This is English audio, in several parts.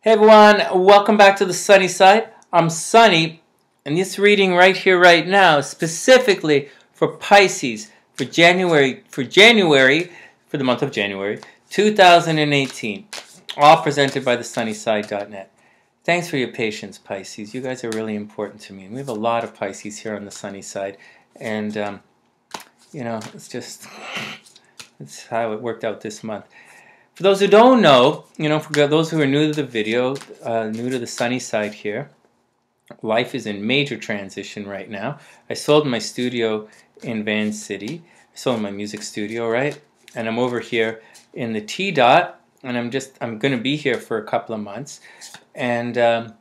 Hey everyone, welcome back to the Sunny Side. I'm Sonny, and this reading right here, right now, specifically for Pisces for January, for the month of January 2018, all presented by TheSunnySide.net. Thanks for your patience, Pisces. You guys are really important to me, and we have a lot of Pisces here on the Sunny Side, and you know, it's how it worked out this month. For those who don't know, for those who are new to the video, new to the Sunny Side here, life is in major transition right now. I sold my studio in Van City. I sold my music studio, right? And I'm over here in the T-Dot, and I'm going to be here for a couple of months. And so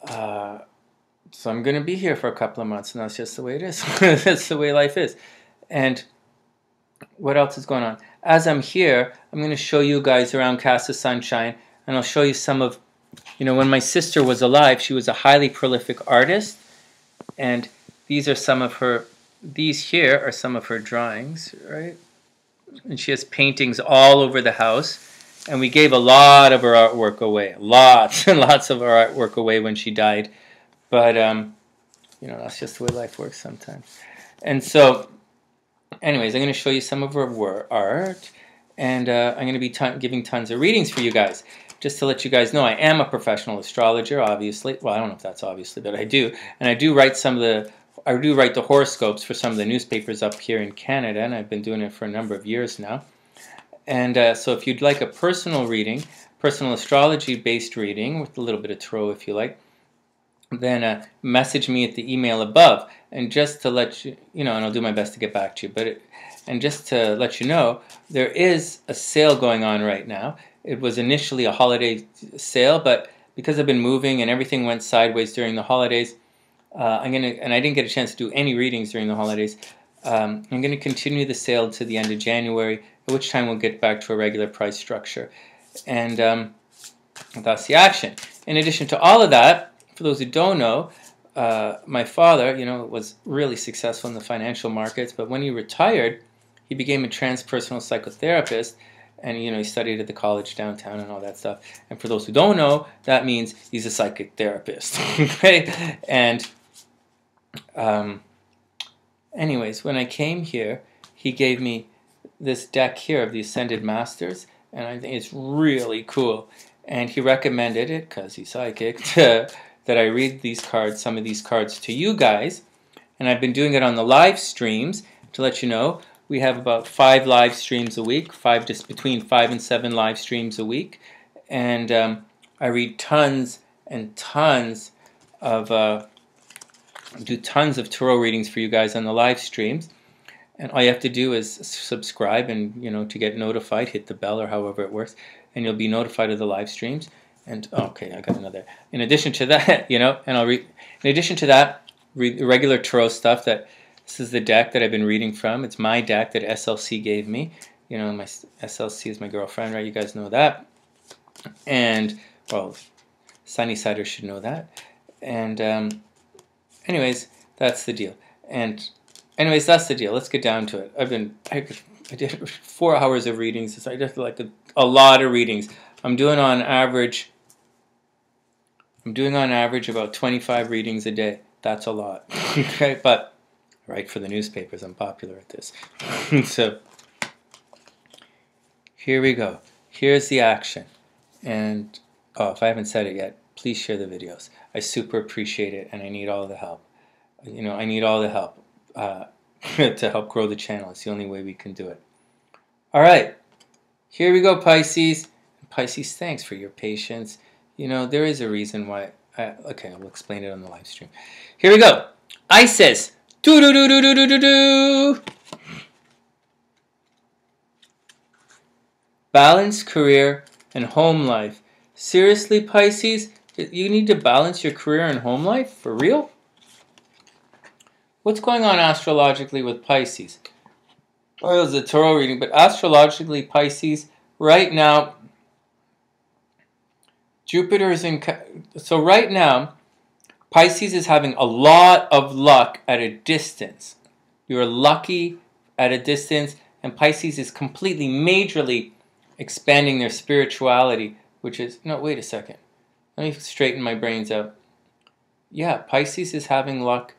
I'm going to be here for a couple of months, and that's just the way it is. That's the way life is. And what else is going on? As I'm here, I'm going to show you guys around Casa Sunshine, and I'll show you some of, when my sister was alive, she was a highly prolific artist, and these are some of her, these here are some of her drawings, right? And she has paintings all over the house, and we gave a lot of her artwork away, lots and lots of her artwork away when she died, but, that's just the way life works sometimes. And so, anyways, I'm going to show you some of her art, and I'm going to be giving tons of readings for you guys. Just to let you guys know, I am a professional astrologer, obviously. Well, I don't know if that's obviously, but I do. And I do write the horoscopes for some of the newspapers up here in Canada, and I've been doing it for a number of years now. And so if you'd like a personal reading, personal astrology-based reading, with a little bit of tarot if you like, then message me at the email above. And just to let you, and I'll do my best to get back to you, and just to let you know, there is a sale going on right now. It was initially a holiday sale, but because I've been moving and everything went sideways during the holidays, and I didn't get a chance to do any readings during the holidays, I'm going to continue the sale to the end of January, at which time we'll get back to a regular price structure. And that's the action. In addition to all of that, for those who don't know, my father, was really successful in the financial markets, but when he retired, he became a transpersonal psychotherapist, and he studied at the college downtown and all that stuff. And for those who don't know, that means he's a psychic therapist. Okay? And anyways, when I came here, he gave me this deck here of the Ascended Masters, and I think it's really cool. And he recommended it, because he's psychic, that I read these cards, some of these cards to you guys. And I've been doing it on the live streams. To let you know, we have about 5 live streams a week, between 5 and 7 live streams a week. And I read tons and tons of, do tons of tarot readings for you guys on the live streams. And all you have to do is subscribe and, to get notified, hit the bell or however it works, and you'll be notified of the live streams. And okay, I got another. In addition to that, and I'll read. In addition to that, read the regular tarot stuff. This is the deck that I've been reading from. It's my deck that SLC gave me. My SLC is my girlfriend, right? You guys know that. And well, Sunnysiders should know that. And anyways, that's the deal. And anyways, that's the deal. Let's get down to it. I did 4 hours of readings. So I did like a lot of readings. I'm doing on average about 25 readings a day. That's a lot. Okay, but I write for the newspapers. I'm popular at this. So here we go. Here's the action. And if I haven't said it yet, please share the videos. I super appreciate it, and I need all the help. I need all the help to help grow the channel. It's the only way we can do it. All right. Here we go, Pisces. Pisces, thanks for your patience. There is a reason why. Okay, I'll explain it on the live stream. Here we go. Isis. Do-do-do-do-do-do-do. Balance career and home life. Seriously, Pisces? You need to balance your career and home life? For real? What's going on astrologically with Pisces? Well, it was a tarot reading, but astrologically, Pisces, right now, Jupiter is in... So right now, Pisces is having a lot of luck at a distance. You're lucky at a distance, and Pisces is completely, majorly expanding their spirituality which is, no, wait a second. Let me straighten my brains out. Yeah, Pisces is having luck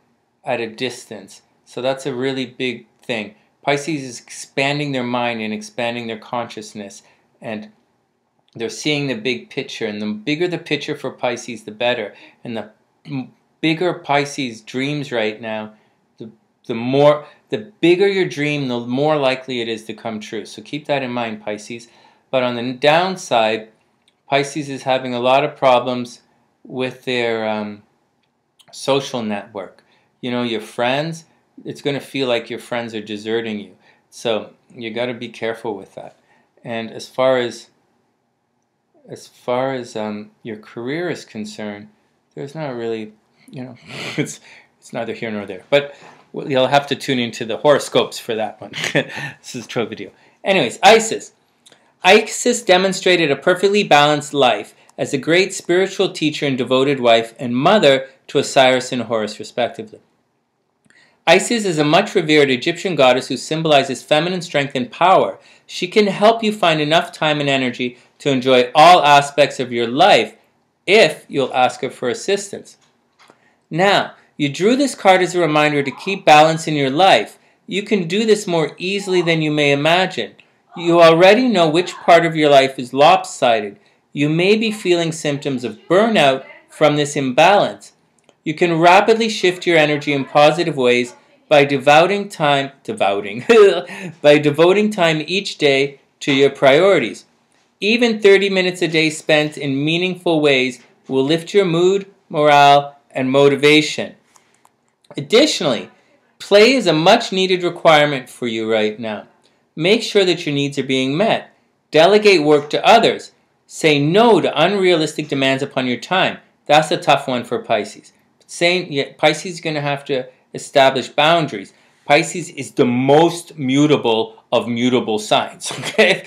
at a distance. So that's a really big thing. Pisces is expanding their mind and expanding their consciousness. And they're seeing the big picture. And the bigger the picture for Pisces, the better. And the bigger Pisces dreams right now, the bigger your dream, the more likely it is to come true. So keep that in mind, Pisces. But on the downside, Pisces is having a lot of problems with their social network. You know, your friends, it's going to feel like your friends are deserting you. So you got to be careful with that. And as far as your career is concerned, there's not really, you know, it's neither here nor there. But you'll have to tune into the horoscopes for that one. This is a true video. Anyways, Isis. Isis demonstrated a perfectly balanced life as a great spiritual teacher and devoted wife and mother to Osiris and Horus, respectively. Isis is a much revered Egyptian goddess who symbolizes feminine strength and power. She can help you find enough time and energy to enjoy all aspects of your life if you'll ask her for assistance. Now, you drew this card as a reminder to keep balance in your life. You can do this more easily than you may imagine. You already know which part of your life is lopsided. You may be feeling symptoms of burnout from this imbalance. You can rapidly shift your energy in positive ways by devoting time each day to your priorities. Even 30 minutes a day spent in meaningful ways will lift your mood, morale, and motivation. Additionally, play is a much needed requirement for you right now. Make sure that your needs are being met. Delegate work to others. Say no to unrealistic demands upon your time. That's a tough one for Pisces. Pisces is going to have to establish boundaries. Pisces is the most mutable of mutable signs. Okay,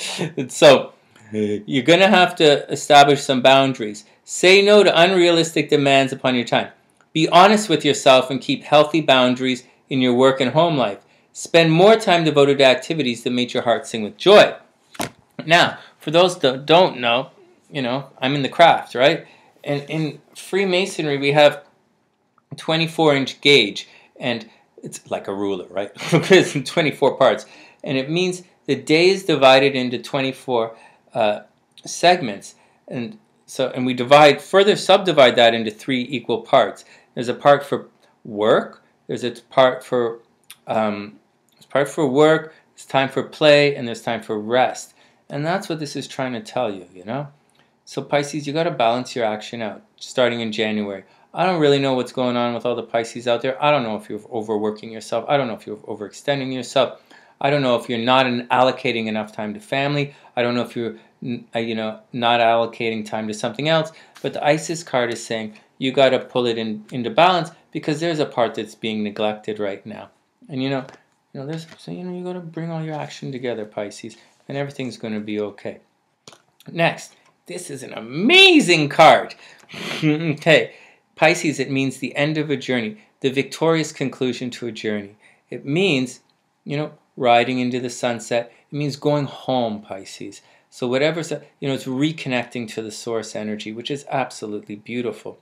so you're going to have to establish some boundaries. Say no to unrealistic demands upon your time. Be honest with yourself and keep healthy boundaries in your work and home life. Spend more time devoted to activities that make your heart sing with joy. Now, for those that don't know, you know, I'm in the craft, right? And in Freemasonry, we have a 24-inch gauge, and it's like a ruler, right? It's in 24 parts. And it means the day is divided into 24 segments. And we subdivide that into 3 equal parts. There's a part for work, there's a part for work, there's time for play, and there's time for rest. And that's what this is trying to tell you, you know? So Pisces, you got to balance your action out starting in January. I don't really know what's going on with all the Pisces out there. I don't know if you're overworking yourself. I don't know if you're overextending yourself. I don't know if you're not allocating enough time to family. I don't know if you're not allocating time to something else. But the Isis card is saying you got to pull it into balance because there's a part that's being neglected right now. And you got to bring all your action together, Pisces, and everything's going to be okay. Next, this is an amazing card. Okay, Pisces, it means the end of a journey, the victorious conclusion to a journey. It means, riding into the sunset. It means going home, Pisces. So whatever's, it's reconnecting to the source energy, which is absolutely beautiful.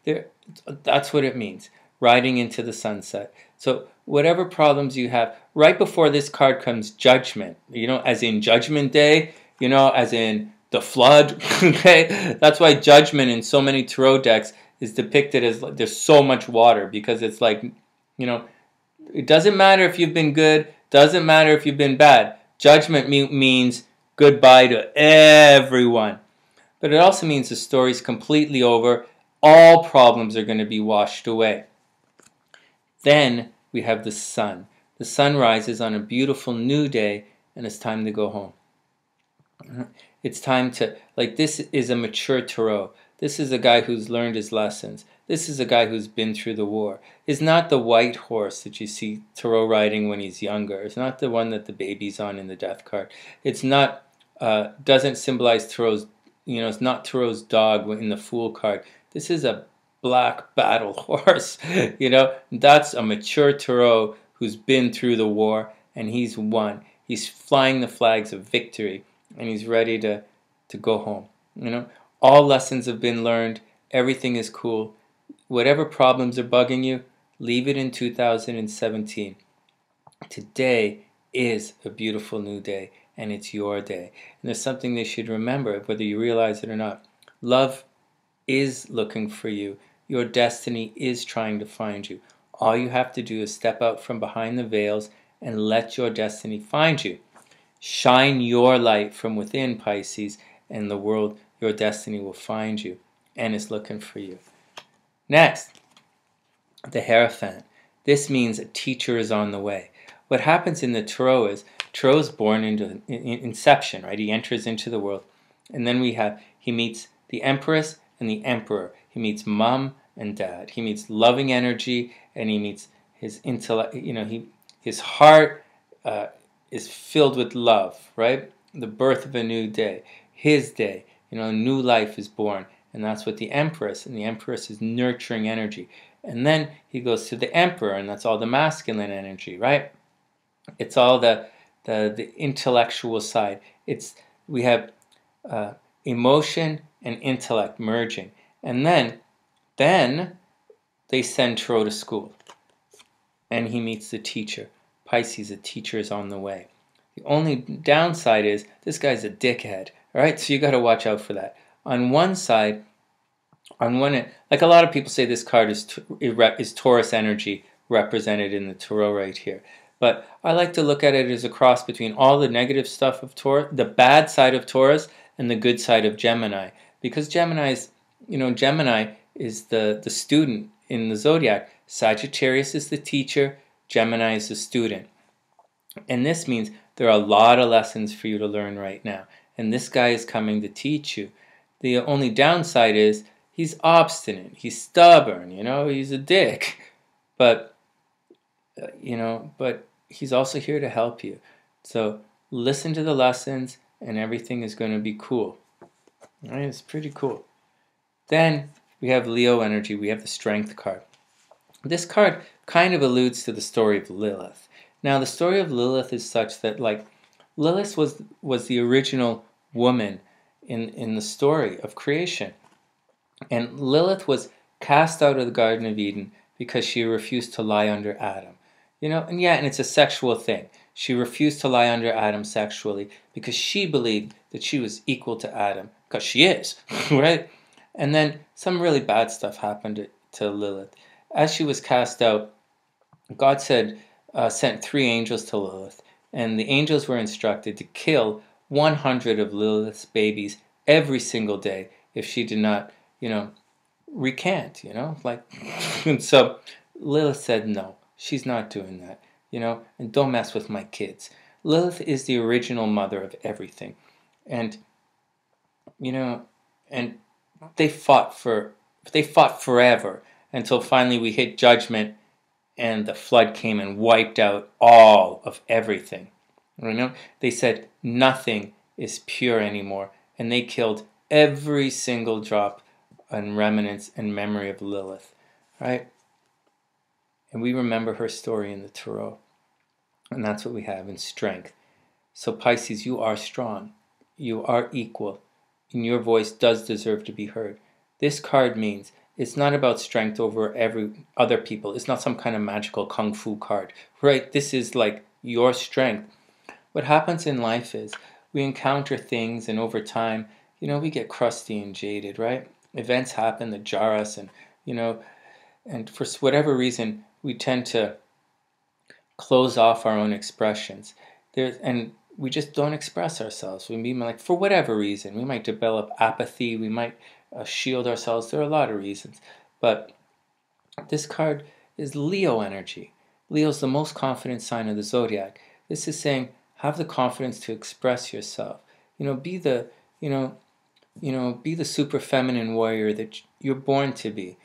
That's what it means, riding into the sunset. So whatever problems you have, right before this card comes judgment, as in Judgment Day, as in the flood, okay? That's why judgment in so many tarot decks is depicted as there's so much water, because it's like, it doesn't matter if you've been good, doesn't matter if you've been bad. Judgment means goodbye to everyone. But it also means the story's completely over. All problems are going to be washed away. Then we have the sun. The sun rises on a beautiful new day, and it's time to go home. It's time to, this is a mature tarot. This is a guy who's learned his lessons. This is a guy who's been through the war. It's not the white horse that you see tarot riding when he's younger. It's not the one that the baby's on in the death card. It's not, doesn't symbolize tarot's, it's not tarot's dog in the fool card. This is a black battle horse, That's a mature tarot who's been through the war, and he's won. He's flying the flags of victory, and he's ready to to go home. You know, all lessons have been learned. Everything is cool. Whatever problems are bugging you, leave it in 2017. Today is a beautiful new day, and it's your day. And there's something they should remember, whether you realize it or not. Love is looking for you. Your destiny is trying to find you. All you have to do is step out from behind the veils and let your destiny find you. Shine your light from within, Pisces, and the world, your destiny will find you and is looking for you. Next, the Hierophant. This means a teacher is on the way. What happens in the Tarot is born into inception, right? He enters into the world, and then he meets the Empress and the Emperor. He meets mom and dad. He meets loving energy, and he meets his intellect. You know, his heart is filled with love, right? The birth of a new day, his day. You know, a new life is born, and that's what the Empress. And the Empress is nurturing energy. And then he goes to the Emperor, and that's all the masculine energy, right? It's all the intellectual side. We have emotion and intellect merging, and then they send Tarot to school, and he meets the teacher. Pisces, a teacher is on the way. The only downside is this guy's a dickhead. All right, so you got to watch out for that. On one side, like a lot of people say, this card is Taurus energy represented in the Tarot right here. But I like to look at it as a cross between all the negative stuff of Taurus, the bad side of Taurus, and the good side of Gemini. Because Gemini is the student in the zodiac. Sagittarius is the teacher. Gemini is the student. And this means there are a lot of lessons for you to learn right now. And this guy is coming to teach you. The only downside is he's obstinate. He's stubborn. You know, he's a dick. But he's also here to help you. So listen to the lessons, and everything is going to be cool. All right, it's pretty cool. Then we have Leo energy. We have the Strength card. This card kind of alludes to the story of Lilith. Now, the story of Lilith is such that, like, Lilith was the original woman in the story of creation. And Lilith was cast out of the Garden of Eden because she refused to lie under Adam. You know, and it's a sexual thing. She refused to lie under Adam sexually because she believed that she was equal to Adam, because she is, right? And then some really bad stuff happened to Lilith. As she was cast out, God sent 3 angels to Lilith, and the angels were instructed to kill 100 of Lilith's babies every single day if she did not, recant, and so Lilith said no. She's not doing that, and don't mess with my kids. Lilith is the original mother of everything. And, and they fought forever until finally we hit judgment and the flood came and wiped out all of everything. They said nothing is pure anymore, and they killed every single drop and remnants and memory of Lilith, right? And we remember her story in the Tarot. And that's what we have in Strength. So Pisces, you are strong. You are equal. And your voice does deserve to be heard. This card means it's not about strength over every other people. It's not some kind of magical kung fu card, right? This is like your strength. What happens in life is we encounter things, and over time, we get crusty and jaded, right? Events happen that jar us, and, and for whatever reason, we tend to close off our own expressions. And we just don't express ourselves. We mean, like, for whatever reason, we might develop apathy. We might shield ourselves. There are a lot of reasons. But this card is Leo energy. Leo's the most confident sign of the zodiac. This is saying, have the confidence to express yourself. Be the super feminine warrior that you're born to be.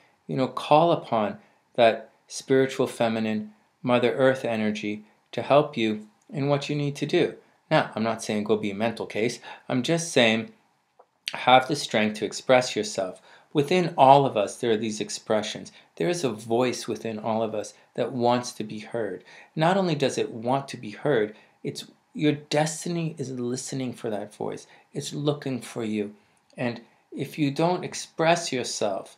Call upon that spiritual feminine Mother Earth energy to help you in what you need to do. Now, I'm not saying go be a mental case. I'm just saying have the strength to express yourself. Within all of us, there are these expressions. There is a voice within all of us that wants to be heard. Not only does it want to be heard, your destiny is listening for that voice. It's looking for you. And if you don't express yourself,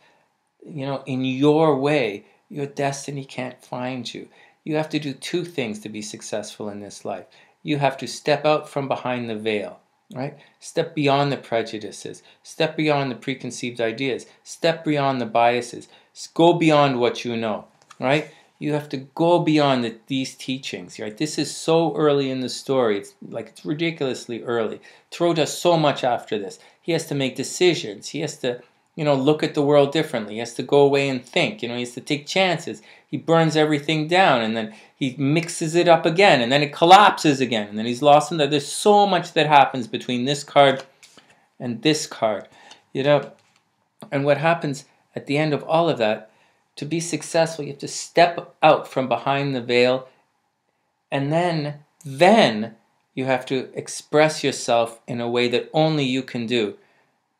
in your way, your destiny can't find you. You have to do two things to be successful in this life. You have to step out from behind the veil, right? Step beyond the prejudices. Step beyond the preconceived ideas. Step beyond the biases. Go beyond what you know, right? You have to go beyond these teachings, right? This is so early in the story. It's ridiculously early. Thoreau does so much after this. He has to make decisions. He has to, look at the world differently. He has to go away and think. He has to take chances. He burns everything down, and then he mixes it up again, and then it collapses again, and then he's lost in there. There's so much that happens between this card and this card, And what happens at the end of all of that, to be successful, you have to step out from behind the veil, and then you have to express yourself in a way that only you can do,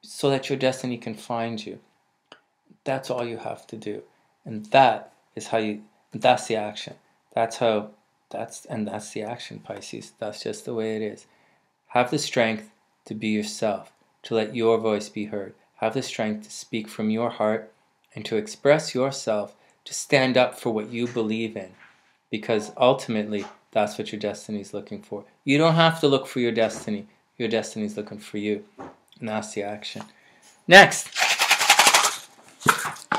so that your destiny can find you. That's all you have to do. And that's the action. That's the action, Pisces. That's just the way it is. Have the strength to be yourself, to let your voice be heard. Have the strength to speak from your heart and to express yourself, to stand up for what you believe in. Because ultimately, that's what your destiny is looking for. You don't have to look for your destiny. Your destiny is looking for you. And that's the action. Next,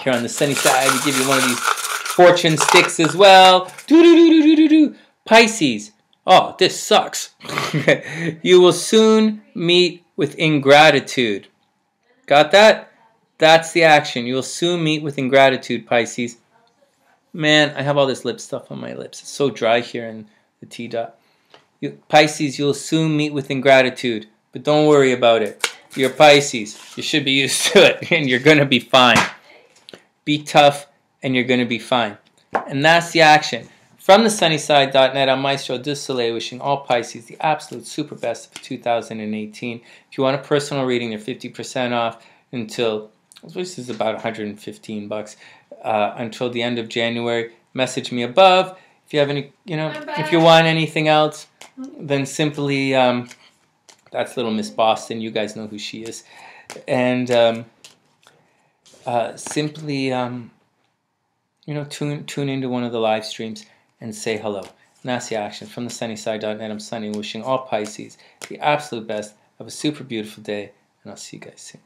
here on the sunny side, we give you one of these fortune sticks as well. Pisces. Oh, this sucks. You will soon meet with ingratitude. Got that? That's the action. You will soon meet with ingratitude, Pisces. Man, I have all this lip stuff on my lips. It's so dry here in the T-dot. Pisces, you'll soon meet with ingratitude. But don't worry about it. You're Pisces. You should be used to it. And you're going to be fine. Be tough and you're going to be fine. And that's the action. From TheSunnySide.net, I'm Maestro du Soleil, wishing all Pisces the absolute super best of 2018. If you want a personal reading, they're 50% off until, this is about 115 bucks, until the end of January. Message me above. If you have any, if you want anything else, then simply, that's little Miss Boston. You guys know who she is. And simply, tune into one of the live streams and say hello. And that's the action. From TheSunnySide.net, I'm Sonny, wishing all Pisces the absolute best. Have a super beautiful day, and I'll see you guys soon.